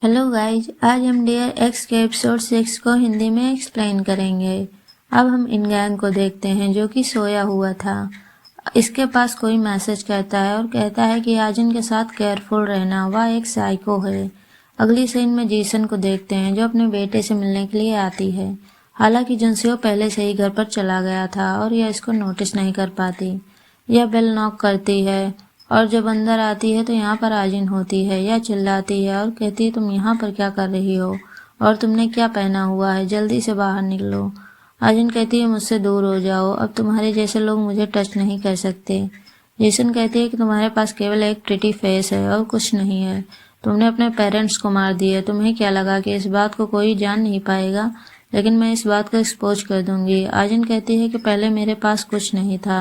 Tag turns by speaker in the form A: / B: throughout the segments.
A: Hello guys, आज हम dear x के एपिसोड 6 को हिंदी में एक्सप्लेन करेंगे। अब हम इन गैंग को देखते हैं जो कि सोया हुआ था। इसके पास कोई मैसेज करता है और कहता है कि आज इनके साथ केयरफुल रहना, वह एक साइको है। अगली सीन में जीसन को देखते हैं जो अपने बेटे से मिलने के लिए आती है। हालांकि जुनसियो पहले से ही घर पर चला गया था और यह इसको नोटिस नहीं कर पाती। यह बेल नॉक करती है और जब अंदर आती है तो यहाँ पर आजिन होती है। यह चिल्लाती है और कहती है, तुम यहाँ पर क्या कर रही हो और तुमने क्या पहना हुआ है, जल्दी से बाहर निकलो। आजिन कहती है, मुझसे दूर हो जाओ, अब तुम्हारे जैसे लोग मुझे टच नहीं कर सकते। जेसन कहती है कि तुम्हारे पास केवल एक प्रिटी फेस है और कुछ नहीं है। तुमने अपने पेरेंट्स को मार दिया, तुम्हें क्या लगा कि इस बात को कोई जान नहीं पाएगा, लेकिन मैं इस बात को एक्सपोज कर दूंगी। आजिन कहती है कि पहले मेरे पास कुछ नहीं था,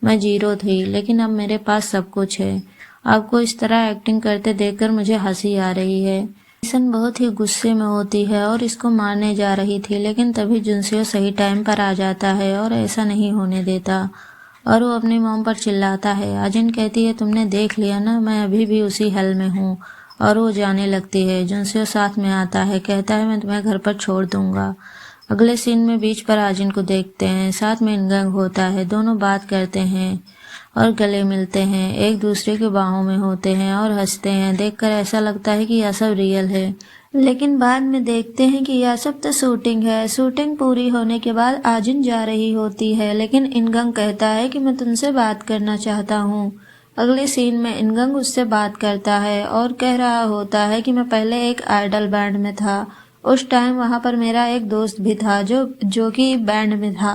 A: मैं जीरो थी, लेकिन अब मेरे पास सब कुछ है। आपको इस तरह एक्टिंग करते देखकर मुझे हंसी आ रही है। जेसन बहुत ही गुस्से में होती है और इसको मारने जा रही थी, लेकिन तभी जुनसियो सही टाइम पर आ जाता है और ऐसा नहीं होने देता और वो अपनी मॉम पर चिल्लाता है। आजिन कहती है, तुमने देख लिया ना, मैं अभी भी उसी हल में हूँ, और वो जाने लगती है। जुनसियो साथ में आता है, कहता है मैं तुम्हें घर पर छोड़ दूंगा। अगले सीन में बीच पर आजिन को देखते हैं, साथ में इनगंग होता है। दोनों बात करते हैं और गले मिलते हैं, एक दूसरे के बाहों में होते हैं और हंसते हैं। देखकर ऐसा लगता है कि यह सब रियल है, लेकिन बाद में देखते हैं कि यह सब तो शूटिंग है। शूटिंग पूरी होने के बाद आजिन जा रही होती है, लेकिन इनगंग कहता है कि मैं तुमसे बात करना चाहता हूँ। अगले सीन में इनगंग उससे बात करता है और कह रहा होता है कि मैं पहले एक आइडल बैंड में था। उस टाइम वहाँ पर मेरा एक दोस्त भी था जो कि बैंड में था।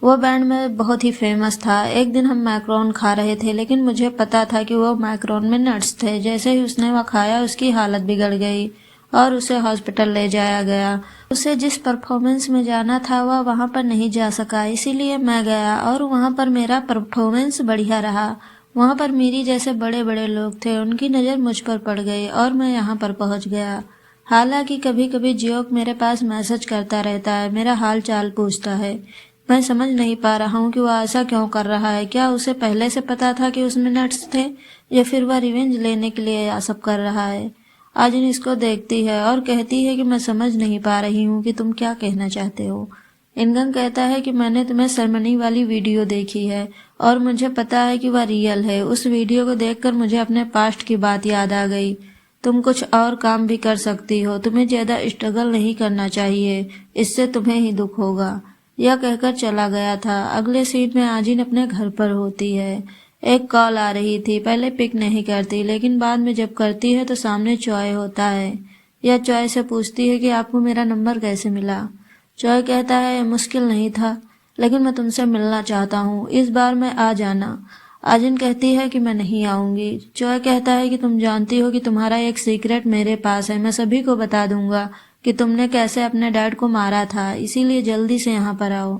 A: वो बैंड में बहुत ही फेमस था। एक दिन हम मैक्रोन खा रहे थे, लेकिन मुझे पता था कि वो मैक्रोन में नट्स थे। जैसे ही उसने वह खाया, उसकी हालत बिगड़ गई और उसे हॉस्पिटल ले जाया गया। उसे जिस परफॉर्मेंस में जाना था वह वहाँ पर नहीं जा सका, इसीलिए मैं गया और वहाँ पर मेरा परफॉर्मेंस बढ़िया रहा। वहाँ पर मेरी जैसे बड़े बड़े लोग थे, उनकी नज़र मुझ पर पड़ गई और मैं यहाँ पर पहुँच गया। हालांकि कभी कभी जियोक मेरे पास मैसेज करता रहता है, मेरा हाल चाल पूछता है। मैं समझ नहीं पा रहा हूँ कि वह ऐसा क्यों कर रहा है। क्या उसे पहले से पता था कि उसमें नट्स थे, या फिर वह रिवेंज लेने के लिए यह सब कर रहा है। आजिन इसको देखती है और कहती है कि मैं समझ नहीं पा रही हूँ कि तुम क्या कहना चाहते हो। इनगंग कहता है कि मैंने तुम्हें सेरेमनी वाली वीडियो देखी है और मुझे पता है कि वह रियल है। उस वीडियो को देखकर मुझे अपने पास्ट की बात याद आ गई। तुम कुछ और काम भी कर सकती हो, तुम्हें ज्यादा स्ट्रगल नहीं करना चाहिए, इससे तुम्हें ही दुख होगा। यह कहकर चला गया था। अगले सीन में आजिन अपने घर पर होती है। एक कॉल आ रही थी, पहले पिक नहीं करती, लेकिन बाद में जब करती है तो सामने चॉय होता है। यह चॉय से पूछती है कि आपको मेरा नंबर कैसे मिला। चॉय कहता है, मुश्किल नहीं था, लेकिन मैं तुमसे मिलना चाहता हूँ, इस बार मैं आ जाना। आजिन कहती है कि मैं नहीं आऊंगी। चॉय कहता है कि तुम जानती हो कि तुम्हारा एक सीक्रेट मेरे पास है, मैं सभी को बता दूंगा कि तुमने कैसे अपने डैड को मारा था, इसीलिए जल्दी से यहाँ पर आओ।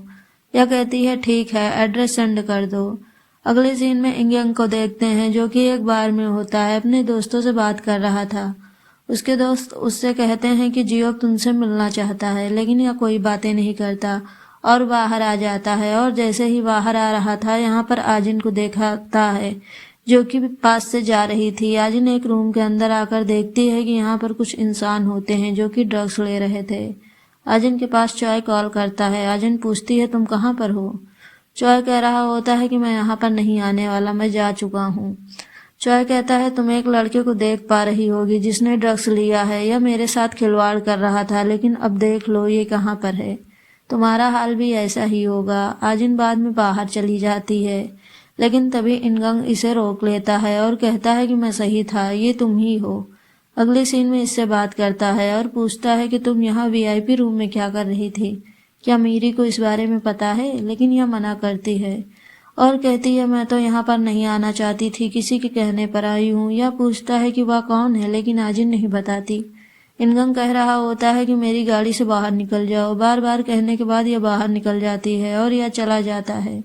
A: यह कहती है, ठीक है, एड्रेस सेंड कर दो। अगले सीन में इंगयंग को देखते हैं जो कि एक बार में होता है, अपने दोस्तों से बात कर रहा था। उसके दोस्त उससे कहते हैं कि जियोक तुमसे मिलना चाहता है, लेकिन यह कोई बातें नहीं करता और बाहर आ जाता है। और जैसे ही बाहर आ रहा था, यहाँ पर आजिन को देखता है जो कि पास से जा रही थी। आजिन एक रूम के अंदर आकर देखती है कि यहाँ पर कुछ इंसान होते हैं जो कि ड्रग्स ले रहे थे। आजिन के पास चॉय कॉल करता है। आजिन पूछती है, तुम कहाँ पर हो। चॉय कह रहा होता है कि मैं यहाँ पर नहीं आने वाला, मैं जा चुका हूँ। चॉय कहता है, तुम एक लड़के को देख पा रही होगी जिसने ड्रग्स लिया है, यह मेरे साथ खिलवाड़ कर रहा था, लेकिन अब देख लो ये कहाँ पर है। तुम्हारा हाल भी ऐसा ही होगा। आजिन बाद में बाहर चली जाती है, लेकिन तभी इनगंग इसे रोक लेता है और कहता है कि मैं सही था, ये तुम ही हो। अगले सीन में इससे बात करता है और पूछता है कि तुम यहाँ वीआईपी रूम में क्या कर रही थी, क्या मीरी को इस बारे में पता है। लेकिन यह मना करती है और कहती है, मैं तो यहाँ पर नहीं आना चाहती थी, किसी के कहने पर आई हूँ। यह पूछता है कि वह कौन है, लेकिन आजिन नहीं बताती। इनगंग कह रहा होता है कि मेरी गाड़ी से बाहर निकल जाओ। बार बार कहने के बाद यह बाहर निकल जाती है और यह चला जाता है।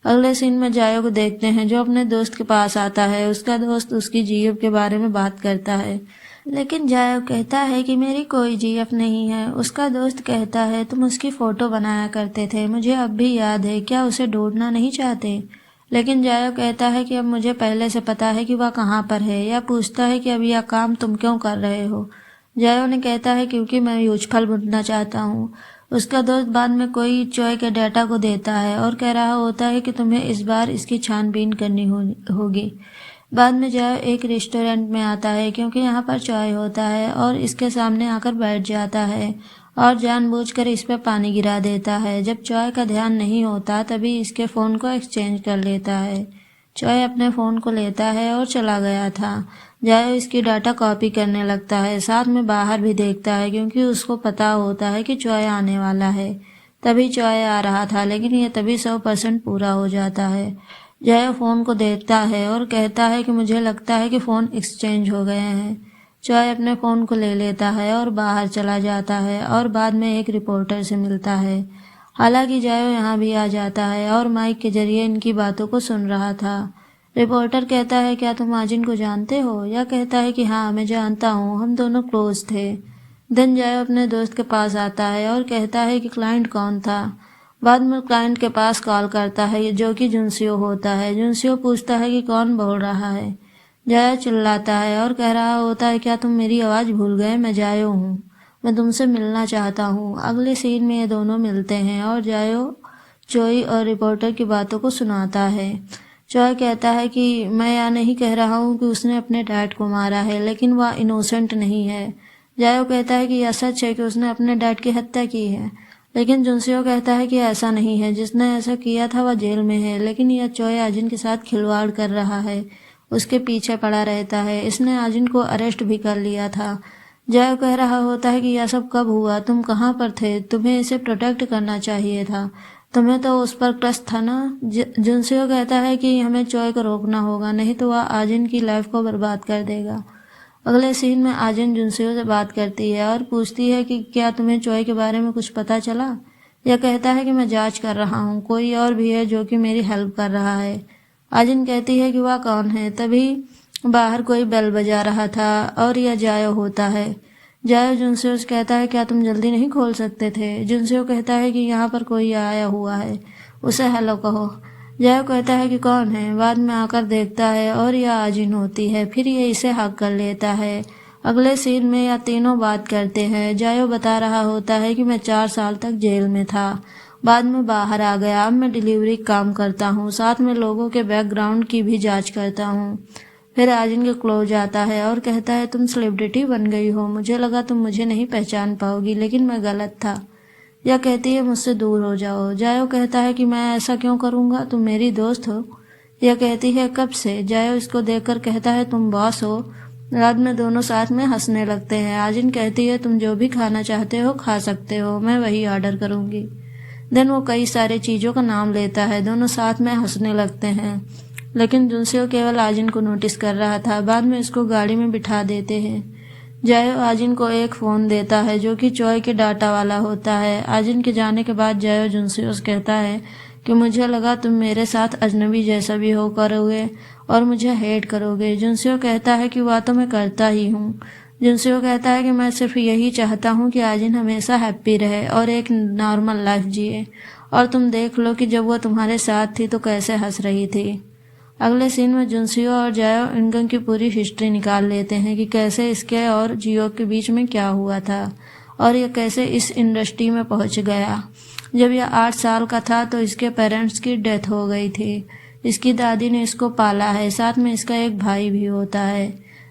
A: अगले सीन में जायो को देखते हैं जो अपने दोस्त के पास आता है। उसका दोस्त उसकी जीएफ के बारे में बात करता है, लेकिन जायो कहता है कि मेरी कोई जीएफ नहीं है। उसका दोस्त कहता है, तुम उसकी फोटो बनाया करते थे, मुझे अब भी याद है, क्या उसे ढूंढना नहीं चाहते। लेकिन जायो कहता है कि अब मुझे पहले से पता है कि वह कहाँ पर है। या पूछता है कि अब यह काम तुम क्यों कर रहे हो। जायो ने कहता है क्योंकि मैं यूजफल बनना चाहता हूँ। उसका दोस्त बाद में कोई चॉय के डाटा को देता है और कह रहा होता है कि तुम्हें इस बार इसकी छानबीन करनी होगी। बाद में जायो एक रेस्टोरेंट में आता है क्योंकि यहाँ पर चॉय होता है और इसके सामने आकर बैठ जाता है और जानबूझकर इस पर पानी गिरा देता है। जब चॉय का ध्यान नहीं होता तभी इसके फ़ोन को एक्सचेंज कर लेता है। चॉय अपने फ़ोन को लेता है और चला गया था। जायो इसकी डाटा कॉपी करने लगता है, साथ में बाहर भी देखता है क्योंकि उसको पता होता है कि चॉय आने वाला है। तभी चॉय आ रहा था, लेकिन ये तभी 100% पूरा हो जाता है। जायो फ़ोन को देखता है और कहता है कि मुझे लगता है कि फ़ोन एक्सचेंज हो गए हैं। चॉय अपने फ़ोन को ले लेता है और बाहर चला जाता है और बाद में एक रिपोर्टर से मिलता है। हालांकि जायो यहाँ भी आ जाता है और माइक के जरिए इनकी बातों को सुन रहा था। रिपोर्टर कहता है, क्या तुम आजिन को जानते हो? या कहता है कि हाँ, मैं जानता हूँ, हम दोनों क्लोज थे। देन जायो अपने दोस्त के पास आता है और कहता है कि क्लाइंट कौन था। बाद में क्लाइंट के पास कॉल करता है जो कि जुनसियो होता है। जुनसियो पूछता है कि कौन बोल रहा है। जायो चिल्लाता है और कह रहा होता है, क्या तुम मेरी आवाज़ भूल गए? मैं जायो हूँ, मैं तुमसे मिलना चाहता हूँ। अगले सीन में ये दोनों मिलते हैं और जायो चोई और रिपोर्टर की बातों को सुनाता है। चॉय कहता है कि मैं यह नहीं कह रहा हूँ कि उसने अपने डैड को मारा है, लेकिन वह इनोसेंट नहीं है। जायो कहता है कि यह सच है कि उसने अपने डैड की हत्या की है, लेकिन जुनसियो कहता है कि ऐसा नहीं है, जिसने ऐसा किया था वह जेल में है, लेकिन यह चॉय आजिन के साथ खिलवाड़ कर रहा है, उसके पीछे पड़ा रहता है। इसने आजिन को अरेस्ट भी कर लिया था। जायो कह रहा होता है कि यह सब कब हुआ? तुम कहाँ पर थे? तुम्हें इसे प्रोटेक्ट करना चाहिए था, तुम्हें तो उस पर क्रश था ना। जुनसियो कहता है कि हमें चॉय को रोकना होगा, नहीं तो वह आजिन की लाइफ को बर्बाद कर देगा। अगले सीन में आजिन जुनसियो से बात करती है और पूछती है कि क्या तुम्हें चॉय के बारे में कुछ पता चला? यह कहता है कि मैं जांच कर रहा हूँ, कोई और भी है जो कि मेरी हेल्प कर रहा है। आजिन कहती है कि वह कौन है। तभी बाहर कोई बेल बजा रहा था और यह जायो होता है। जायो जुनसियो से कहता है, क्या तुम जल्दी नहीं खोल सकते थे? जुनसियो कहता है कि यहाँ पर कोई आया हुआ है, उसे हेलो कहो। जायो कहता है कि कौन है। बाद में आकर देखता है और यह आजिन होती है, फिर ये इसे हक कर लेता है। अगले सीन में यह तीनों बात करते हैं। जायो बता रहा होता है कि मैं 4 साल तक जेल में था, बाद में बाहर आ गया, अब मैं डिलीवरी काम करता हूँ, साथ में लोगों के बैकग्राउंड की भी जांच करता हूँ। फिर आजिन के क्लोज आता है और कहता है, तुम सेलिब्रिटी बन गई हो, मुझे लगा तुम मुझे नहीं पहचान पाओगी, लेकिन मैं गलत था। यह कहती है, मुझसे दूर हो जाओ। जायो कहता है कि मैं ऐसा क्यों करूँगा, तुम मेरी दोस्त हो। यह कहती है, कब से? जायो इसको देखकर कहता है, तुम बॉस हो। रात में दोनों साथ में हंसने लगते हैं। आजिन कहती है, तुम जो भी खाना चाहते हो खा सकते हो, मैं वही ऑर्डर करूँगी। देन वो कई सारे चीज़ों का नाम लेता है। दोनों साथ में हंसने लगते हैं, लेकिन जुनसियो केवल आजिन को नोटिस कर रहा था। बाद में इसको गाड़ी में बिठा देते हैं। जायो आजिन को एक फ़ोन देता है जो कि चॉय के डाटा वाला होता है। आजिन के जाने के बाद जायो जुनसियो से कहता है कि मुझे लगा तुम मेरे साथ अजनबी जैसा भी हो करोगे और मुझे हेट करोगे। जुनसियो कहता है कि वह तो मैं करता ही हूँ। जुनसियो कहता है कि मैं सिर्फ यही चाहता हूँ कि आजिन हमेशा हैप्पी रहे और एक नॉर्मल लाइफ जिए, और तुम देख लो कि जब वो तुम्हारे साथ थी तो कैसे हंस रही थी। अगले सीन में जुनसियो और जायो इनकम की पूरी हिस्ट्री निकाल लेते हैं कि कैसे इसके और जियो के बीच में क्या हुआ था और यह कैसे इस इंडस्ट्री में पहुंच गया। जब यह 8 साल का था तो इसके पेरेंट्स की डेथ हो गई थी। इसकी दादी ने इसको पाला है, साथ में इसका एक भाई भी होता है।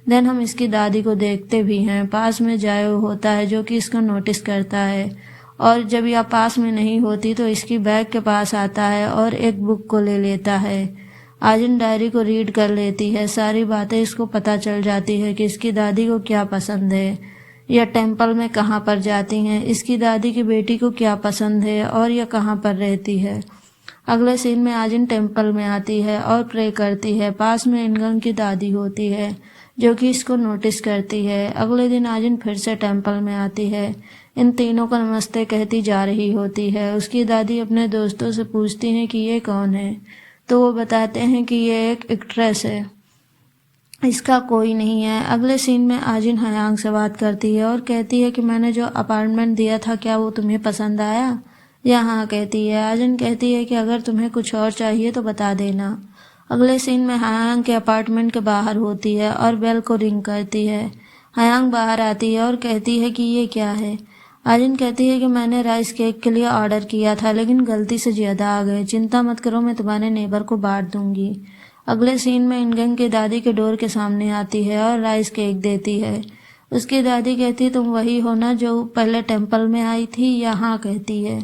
A: देन हम इसकी दादी को देखते भी हैं। पास में जायो होता है जो कि इसको नोटिस करता है, और जब यह पास में नहीं होती तो इसकी बैग के पास आता है और एक बुक को ले लेता है। आजिन डायरी को रीड कर लेती है। सारी बातें इसको पता चल जाती है कि इसकी दादी को क्या पसंद है, यह टेम्पल में कहाँ पर जाती हैं, इसकी दादी की बेटी को क्या पसंद है और यह कहाँ पर रहती है। अगले सीन में आजिन टेम्पल में आती है और प्रे करती है। पास में इनगन की दादी होती है जो कि इसको नोटिस करती है। अगले दिन आजिन फिर से टेम्पल में आती है। इन तीनों को नमस्ते कहती जा रही होती है। उसकी दादी अपने दोस्तों से पूछती हैं कि ये कौन है, तो वो बताते हैं कि ये एक एक्ट्रेस है, इसका कोई नहीं है। अगले सीन में आजिन हयांग से बात करती है और कहती है कि मैंने जो अपार्टमेंट दिया था क्या वो तुम्हें पसंद आया? या हाँ कहती है। आजिन कहती है कि अगर तुम्हें कुछ और चाहिए तो बता देना। अगले सीन में हयांग के अपार्टमेंट के बाहर होती है और बेल को रिंग करती है। हयांग बाहर आती है और कहती है कि ये क्या है। आजिन कहती है कि मैंने राइस केक के लिए ऑर्डर किया था लेकिन गलती से ज्यादा आ गए। चिंता मत करो, मैं तुम्हारे नेबर को बांट दूंगी। अगले सीन में इनगंग की दादी के डोर के सामने आती है और राइस केक देती है। उसकी दादी कहती है तुम वही हो ना जो पहले टेम्पल में आई थी? यहाँ कहती है।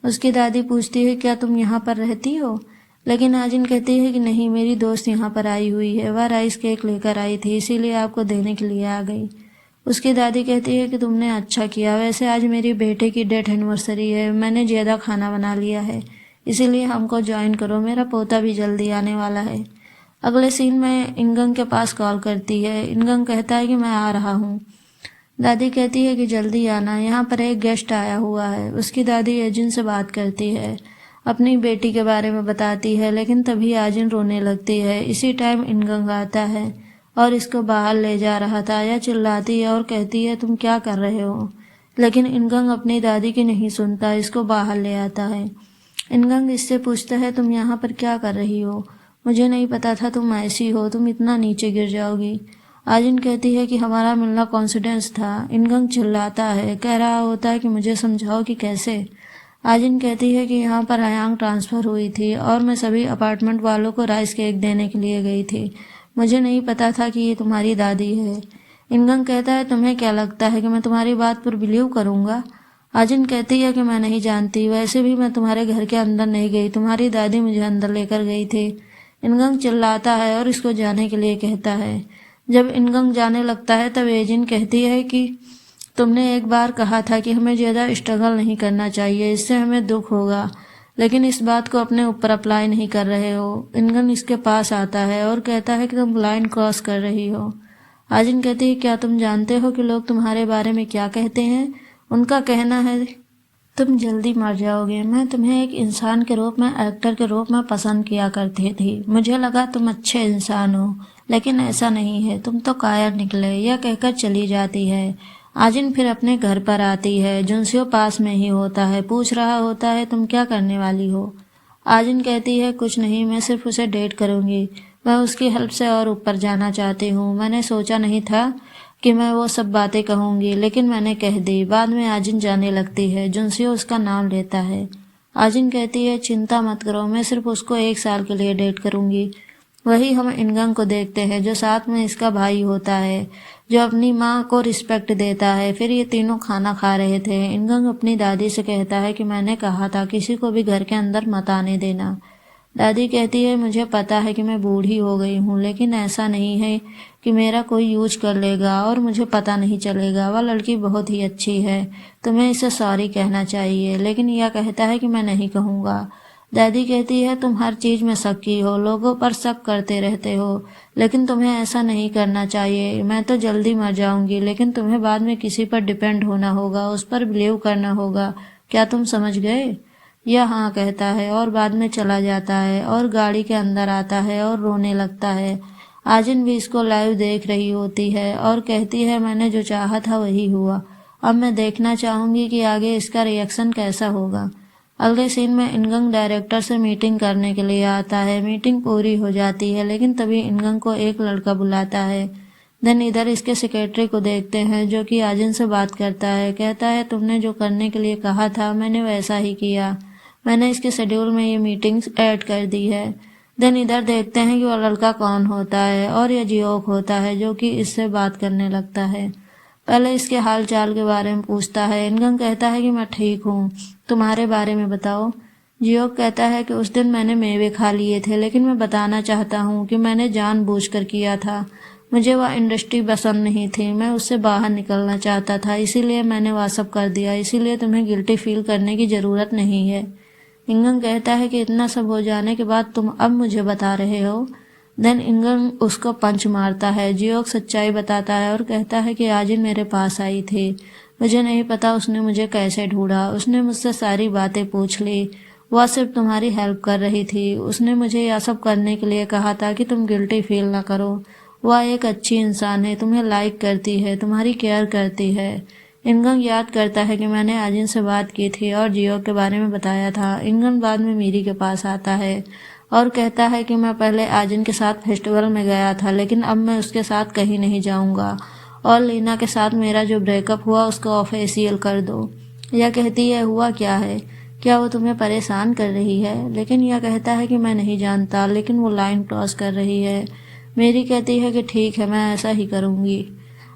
A: उसकी दादी पूछती है क्या तुम यहाँ पर रहती हो? लेकिन आजिन कहती है कि नहीं, मेरी दोस्त यहाँ पर आई हुई है, वह राइस केक लेकर आई थी इसीलिए आपको देने के लिए आ गई। उसकी दादी कहती है कि तुमने अच्छा किया, वैसे आज मेरी बेटे की डेथ एनिवर्सरी है, मैंने ज़्यादा खाना बना लिया है, इसीलिए हमको ज्वाइन करो, मेरा पोता भी जल्दी आने वाला है। अगले सीन में इनगंग के पास कॉल करती है। इनगंग कहता है कि मैं आ रहा हूँ। दादी कहती है कि जल्दी आना, यहाँ पर एक गेस्ट आया हुआ है। उसकी दादी आजिन से बात करती है, अपनी बेटी के बारे में बताती है, लेकिन तभी आजिन रोने लगती है। इसी टाइम इनगंग आता है और इसको बाहर ले जा रहा था। यह चिल्लाती है और कहती है तुम क्या कर रहे हो, लेकिन इनगंग अपनी दादी की नहीं सुनता, इसको बाहर ले आता है। इनगंग इससे पूछता है तुम यहाँ पर क्या कर रही हो? मुझे नहीं पता था तुम ऐसी हो, तुम इतना नीचे गिर जाओगी। आजिन कहती है कि हमारा मिलना कॉन्सिडेंस था। इनगंग चिल्लाता है, कह रहा होता है कि मुझे समझाओ कि कैसे। आजिन कहती है कि यहाँ पर हयांग ट्रांसफ़र हुई थी और मैं सभी अपार्टमेंट वालों को राइस केक देने के लिए गई थी, मुझे नहीं पता था कि ये तुम्हारी दादी है। इनगंग कहता है तुम्हें क्या लगता है कि मैं तुम्हारी बात पर बिलीव करूँगा? आजिन कहती है कि मैं नहीं जानती, वैसे भी मैं तुम्हारे घर के अंदर नहीं गई, तुम्हारी दादी मुझे अंदर लेकर गई थी। इनगंग चिल्लाता है और इसको जाने के लिए कहता है। जब इनगंग जाने लगता है तब एजिन कहती है कि तुमने एक बार कहा था कि हमें ज़्यादा स्ट्रगल नहीं करना चाहिए, इससे हमें दुख होगा, लेकिन इस बात को अपने ऊपर अप्लाई नहीं कर रहे हो। इनगंग इसके पास आता है और कहता है कि तुम लाइन क्रॉस कर रही हो। आजिन कहती है क्या तुम जानते हो कि लोग तुम्हारे बारे में क्या कहते हैं? उनका कहना है तुम जल्दी मर जाओगे। मैं तुम्हें एक इंसान के रूप में, एक्टर के रूप में पसंद किया करती थी, मुझे लगा तुम अच्छे इंसान हो, लेकिन ऐसा नहीं है, तुम तो कायर निकले। यह कहकर चली जाती है। आजिन फिर अपने घर पर आती है। जुनसियो पास में ही होता है, पूछ रहा होता है तुम क्या करने वाली हो? आजिन कहती है कुछ नहीं, मैं सिर्फ उसे डेट करूंगी, मैं उसकी हेल्प से और ऊपर जाना चाहती हूँ। मैंने सोचा नहीं था कि मैं वो सब बातें कहूंगी, लेकिन मैंने कह दी। बाद में आजिन जाने लगती है। जुनसियो उसका नाम लेता है। आजिन कहती है चिंता मत करो, मैं सिर्फ उसको 1 साल के लिए डेट करूंगी। वही हम इनगंग को देखते हैं जो साथ में इसका भाई होता है, जो अपनी माँ को रिस्पेक्ट देता है। फिर ये तीनों खाना खा रहे थे। इनगंग अपनी दादी से कहता है कि मैंने कहा था किसी को भी घर के अंदर मत आने देना। दादी कहती है मुझे पता है कि मैं बूढ़ी हो गई हूँ, लेकिन ऐसा नहीं है कि मेरा कोई यूज कर लेगा और मुझे पता नहीं चलेगा। वह लड़की बहुत ही अच्छी है, तुम्हें इसे सॉरी कहना चाहिए। लेकिन यह कहता है कि मैं नहीं कहूँगा। दादी कहती है तुम हर चीज में शक्की हो, लोगों पर शक करते रहते हो, लेकिन तुम्हें ऐसा नहीं करना चाहिए। मैं तो जल्दी मर जाऊंगी, लेकिन तुम्हें बाद में किसी पर डिपेंड होना होगा, उस पर बिलीव करना होगा। क्या तुम समझ गए? यह हाँ कहता है और बाद में चला जाता है और गाड़ी के अंदर आता है और रोने लगता है। आजिन भी इसको लाइव देख रही होती है और कहती है मैंने जो चाहा था वही हुआ, अब मैं देखना चाहूंगी कि आगे इसका रिएक्शन कैसा होगा। अगले सीन में इनगंग डायरेक्टर से मीटिंग करने के लिए आता है। मीटिंग पूरी हो जाती है, लेकिन तभी इनगंग को एक लड़का बुलाता है। देन इधर इसके सेक्रेटरी को देखते हैं जो कि आजिन से बात करता है। कहता है तुमने जो करने के लिए कहा था मैंने वैसा ही किया, मैंने इसके शेड्यूल में ये मीटिंग्स ऐड कर दी है। देन इधर देखते हैं कि वह लड़का कौन होता है और यह जियोक होता है जो कि इससे बात करने लगता है। पहले इसके हाल चाल के बारे में पूछता है। इनगंग कहता है कि मैं ठीक हूँ, तुम्हारे बारे में बताओ। जियोक कहता है कि उस दिन मैंने मेवे खा लिए थे, लेकिन मैं बताना चाहता हूँ कि मैंने जानबूझकर किया था। मुझे वह इंडस्ट्री पसंद नहीं थी, मैं उससे बाहर निकलना चाहता था, इसीलिए मैंने वह सब कर दिया, इसीलिए तुम्हें गिल्टी फील करने की ज़रूरत नहीं है। इनगंग कहता है कि इतना सब हो जाने के बाद तुम अब मुझे बता रहे हो। देन इनगंग उसको पंच मारता है। जियोक सच्चाई बताता है और कहता है कि आजिन मेरे पास आई थी, मुझे नहीं पता उसने मुझे कैसे ढूंढा, उसने मुझसे सारी बातें पूछ ली, वह सिर्फ तुम्हारी हेल्प कर रही थी। उसने मुझे यह सब करने के लिए कहा था कि तुम गिल्टी फील ना करो। वह एक अच्छी इंसान है, तुम्हें लाइक करती है, तुम्हारी केयर करती है। इनगंग याद करता है कि मैंने आजिन से बात की थी और जियोक के बारे में बताया था। इनगंग बाद में मीरी के पास आता है और कहता है कि मैं पहले आजिन के साथ फेस्टिवल में गया था, लेकिन अब मैं उसके साथ कहीं नहीं जाऊंगा और लीना के साथ मेरा जो ब्रेकअप हुआ उसको ऑफिशियल कर दो। यह कहती है हुआ क्या है, क्या वो तुम्हें परेशान कर रही है, लेकिन यह कहता है कि मैं नहीं जानता, लेकिन वो लाइन क्रॉस कर रही है। मेरी कहती है कि ठीक है, मैं ऐसा ही करूँगी।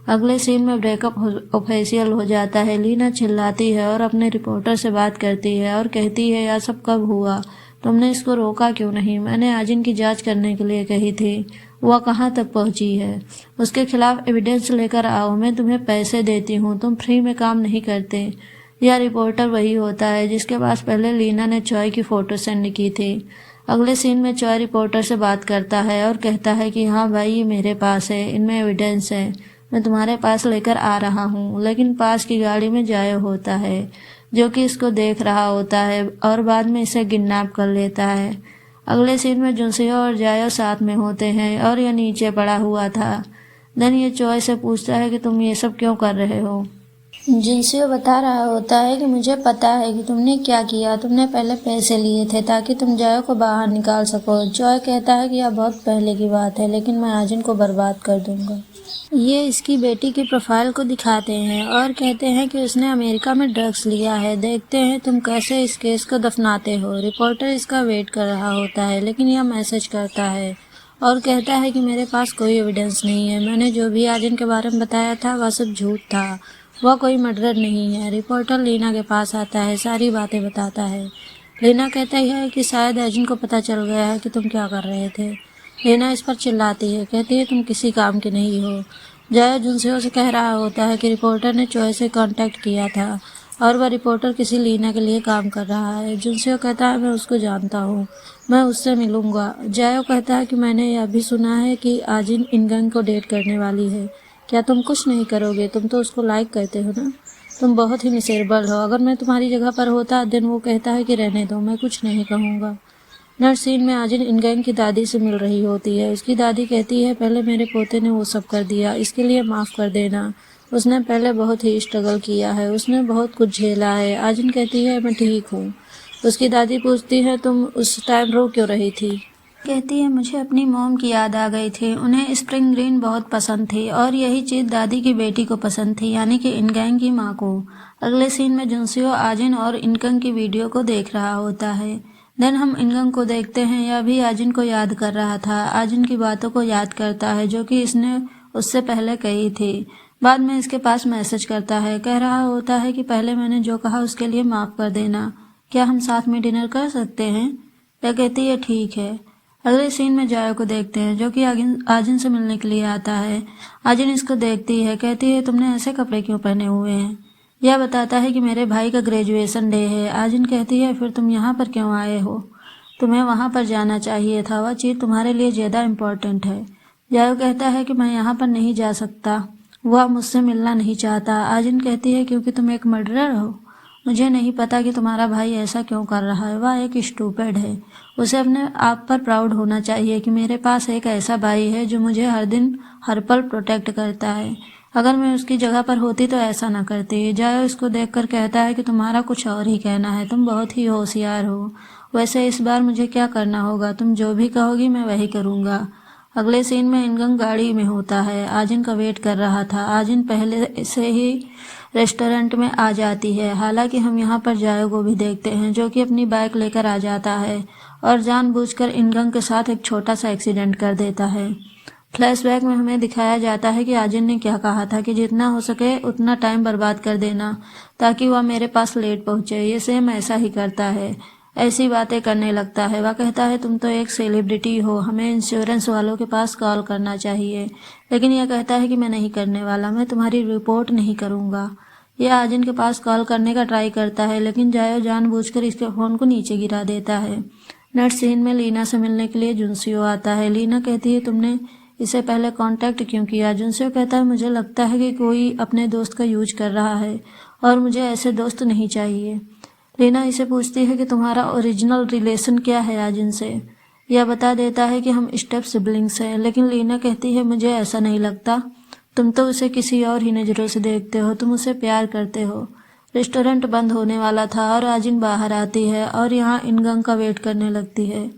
A: अगले सीन में ब्रेकअप ऑफिशियल हो जाता है। लीना चिल्लाती है और अपने रिपोर्टर से बात करती है और कहती है यह सब कब हुआ, तुमने इसको रोका क्यों नहीं, मैंने आज इनकी जांच करने के लिए कही थी, वह कहाँ तक पहुँची है, उसके खिलाफ एविडेंस लेकर आओ, मैं तुम्हें पैसे देती हूँ, तुम फ्री में काम नहीं करते। यह रिपोर्टर वही होता है जिसके पास पहले लीना ने चॉय की फ़ोटो सेंड की थी। अगले सीन में चॉय रिपोर्टर से बात करता है और कहता है कि हाँ भाई, ये मेरे पास है, इनमें एविडेंस है, मैं तुम्हारे पास लेकर आ रहा हूँ। लेकिन पास की गाड़ी में जायो होता है जो कि इसको देख रहा होता है और बाद में इसे किडनैप कर लेता है। अगले सीन में जुनसियो और जायो साथ में होते हैं और यह नीचे पड़ा हुआ था। देन ये चॉय से पूछता है कि तुम ये सब क्यों कर रहे हो। जिनसियो बता रहा होता है कि मुझे पता है कि तुमने क्या किया, तुमने पहले पैसे लिए थे ताकि तुम जायो को बाहर निकाल सको। जॉय कहता है कि यह बहुत पहले की बात है, लेकिन मैं आज इनको बर्बाद कर दूंगा। ये इसकी बेटी की प्रोफाइल को दिखाते हैं और कहते हैं कि उसने अमेरिका में ड्रग्स लिया है, देखते हैं तुम कैसे इस केस को दफनाते हो। रिपोर्टर इसका वेट कर रहा होता है, लेकिन यह मैसेज करता है और कहता है कि मेरे पास कोई एविडेंस नहीं है, मैंने जो भी आज इनके बारे में बताया था वह सब झूठ था, वह कोई मर्डर नहीं है। रिपोर्टर लीना के पास आता है, सारी बातें बताता है। लीना कहता है कि शायद अर्जुन को पता चल गया है कि तुम क्या कर रहे थे। लीना इस पर चिल्लाती है, कहती है तुम किसी काम के नहीं हो। जया जुनसियो से कह रहा होता है कि रिपोर्टर ने चॉय से कांटेक्ट किया था और वह रिपोर्टर किसी लीना के लिए काम कर रहा है। जुनसियो कहता है मैं उसको जानता हूँ, मैं उससे मिलूंगा। जायो कहता है कि मैंने यह भी सुना है कि आजिन इनगंग को डेट करने वाली है, क्या तुम कुछ नहीं करोगे, तुम तो उसको लाइक करते हो ना, तुम बहुत ही मिसेरेबल हो, अगर मैं तुम्हारी जगह पर होता। दिन वो कहता है कि रहने दो, मैं कुछ नहीं कहूँगा। नर्स सीन में आजिन इनगंग की दादी से मिल रही होती है। उसकी दादी कहती है पहले मेरे पोते ने वो सब कर दिया, इसके लिए माफ़ कर देना, उसने पहले बहुत ही स्ट्रगल किया है, उसने बहुत कुछ झेला है। आजिन कहती है मैं ठीक हूँ। उसकी दादी पूछती है तुम उस टाइम रो क्यों रही थी। कहती है मुझे अपनी मॉम की याद आ गई थी, उन्हें स्प्रिंग ग्रीन बहुत पसंद थी और यही चीज़ दादी की बेटी को पसंद थी, यानी कि इनगंग की माँ को। अगले सीन में जुनसियो आजिन और इनगंग की वीडियो को देख रहा होता है। देन हम इनगंग को देखते हैं, यह भी आजिन को याद कर रहा था, आजिन की बातों को याद करता है जो कि इसने उससे पहले कही थी। बाद में इसके पास मैसेज करता है, कह रहा होता है कि पहले मैंने जो कहा उसके लिए माफ़ कर देना, क्या हम साथ में डिनर कर सकते हैं। यह कहती है ठीक है। अगले सीन में जायो को देखते हैं जो कि आजिन से मिलने के लिए आता है। आजिन इसको देखती है, कहती है तुमने ऐसे कपड़े क्यों पहने हुए हैं। यह बताता है कि मेरे भाई का ग्रेजुएशन डे है। आजिन कहती है फिर तुम यहाँ पर क्यों आए हो, तुम्हें वहाँ पर जाना चाहिए था, वह चीज़ तुम्हारे लिए ज़्यादा इम्पोर्टेंट है। जायो कहता है कि मैं यहाँ पर नहीं जा सकता, वह मुझसे मिलना नहीं चाहता। आजिन कहती है क्योंकि तुम एक मर्डरर हो, मुझे नहीं पता कि तुम्हारा भाई ऐसा क्यों कर रहा है, वह एक स्टूपिड है, उसे अपने आप पर प्राउड होना चाहिए कि मेरे पास एक ऐसा भाई है जो मुझे हर दिन हर पल प्रोटेक्ट करता है, अगर मैं उसकी जगह पर होती तो ऐसा ना करती। जायो इसको देखकर कहता है कि तुम्हारा कुछ और ही कहना है, तुम बहुत ही होशियार हो, वैसे इस बार मुझे क्या करना होगा, तुम जो भी कहोगी मैं वही करूँगा। अगले सीन में इनगंग गाड़ी में होता है, आजिन का वेट कर रहा था। आजिन पहले से ही रेस्टोरेंट में आ जाती है। हालांकि हम यहाँ पर जायो को भी देखते हैं जो कि अपनी बाइक लेकर आ जाता है और जानबूझकर इनगंग के साथ एक छोटा सा एक्सीडेंट कर देता है। फ्लैशबैक में हमें दिखाया जाता है कि आजिन ने क्या कहा था कि जितना हो सके उतना टाइम बर्बाद कर देना ताकि वह मेरे पास लेट पहुँचे। ये सेम ऐसा ही करता है, ऐसी बातें करने लगता है। वह कहता है तुम तो एक सेलिब्रिटी हो, हमें इंश्योरेंस वालों के पास कॉल करना चाहिए, लेकिन यह कहता है कि मैं नहीं करने वाला, मैं तुम्हारी रिपोर्ट नहीं करूँगा। यह आजिन के पास कॉल करने का ट्राई करता है, लेकिन जायो जानबूझकर इसके फ़ोन को नीचे गिरा देता है। नेक्स्ट सीन में लीना से मिलने के लिए जुनसियो आता है। लीना कहती है तुमने इसे पहले कांटेक्ट क्यों किया। जुनसियो कहता है मुझे लगता है कि कोई अपने दोस्त का यूज कर रहा है और मुझे ऐसे दोस्त नहीं चाहिए। लीना इसे पूछती है कि तुम्हारा ओरिजिनल रिलेशन क्या है आजिन से। यह बता देता है कि हम स्टेप सिबलिंग्स हैं, लेकिन लीना कहती है मुझे ऐसा नहीं लगता, तुम तो उसे किसी और ही नज़रों से देखते हो, तुम उसे प्यार करते हो। रेस्टोरेंट बंद होने वाला था और आजिन बाहर आती है और यहाँ इनगंग का वेट करने लगती है।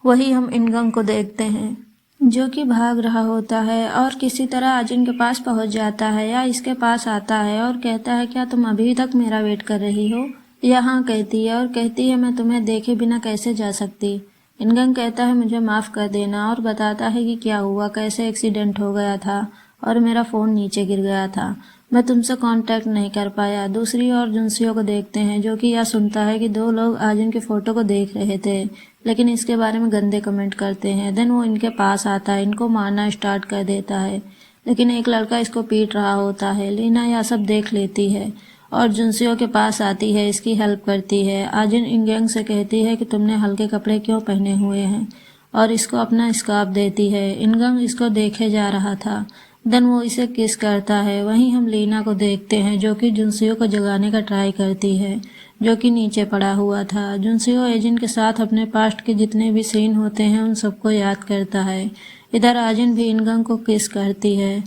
A: वही हम इनगंग को देखते हैं। जो कि भाग रहा होता है और किसी तरह आजिन के पास पहुंच जाता है या इसके पास आता है और कहता है क्या तुम अभी तक मेरा वेट कर रही हो। यह हाँ कहती है और कहती है मैं तुम्हें देखे बिना कैसे जा सकती। इनगंग कहता है मुझे माफ़ कर देना और बताता है कि क्या हुआ, कैसे एक्सीडेंट हो गया था और मेरा फ़ोन नीचे गिर गया था, मैं तुमसे कांटेक्ट नहीं कर पाया। दूसरी ओर जुनसियो को देखते हैं जो कि यह सुनता है कि दो लोग आजिन की फ़ोटो को देख रहे थे लेकिन इसके बारे में गंदे कमेंट करते हैं। देन वो इनके पास आता है, इनको मारना स्टार्ट कर देता है लेकिन एक लड़का इसको पीट रहा होता है। लीना यह सब देख लेती है और जुनसियो के पास आती है, इसकी हेल्प करती है। आजिन इंगेंग से कहती है कि तुमने हल्के कपड़े क्यों पहने हुए हैं और इसको अपना स्कार्फ देती है। इनगंग इसको देखे जा रहा था, देन वो इसे किस करता है। वहीं हम लीना को देखते हैं जो कि जुनसियो को जगाने का ट्राई करती है जो कि नीचे पड़ा हुआ था। जुनसियो एजिन के साथ अपने पास्ट के जितने भी सीन होते हैं उन सबको याद करता है। इधर आजिन भी इनगंग को किस करती है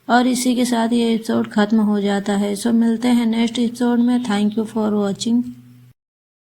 A: और इसी के साथ ये एपिसोड खत्म हो जाता है। सो मिलते हैं नेक्स्ट एपिसोड में। Thank you for watching.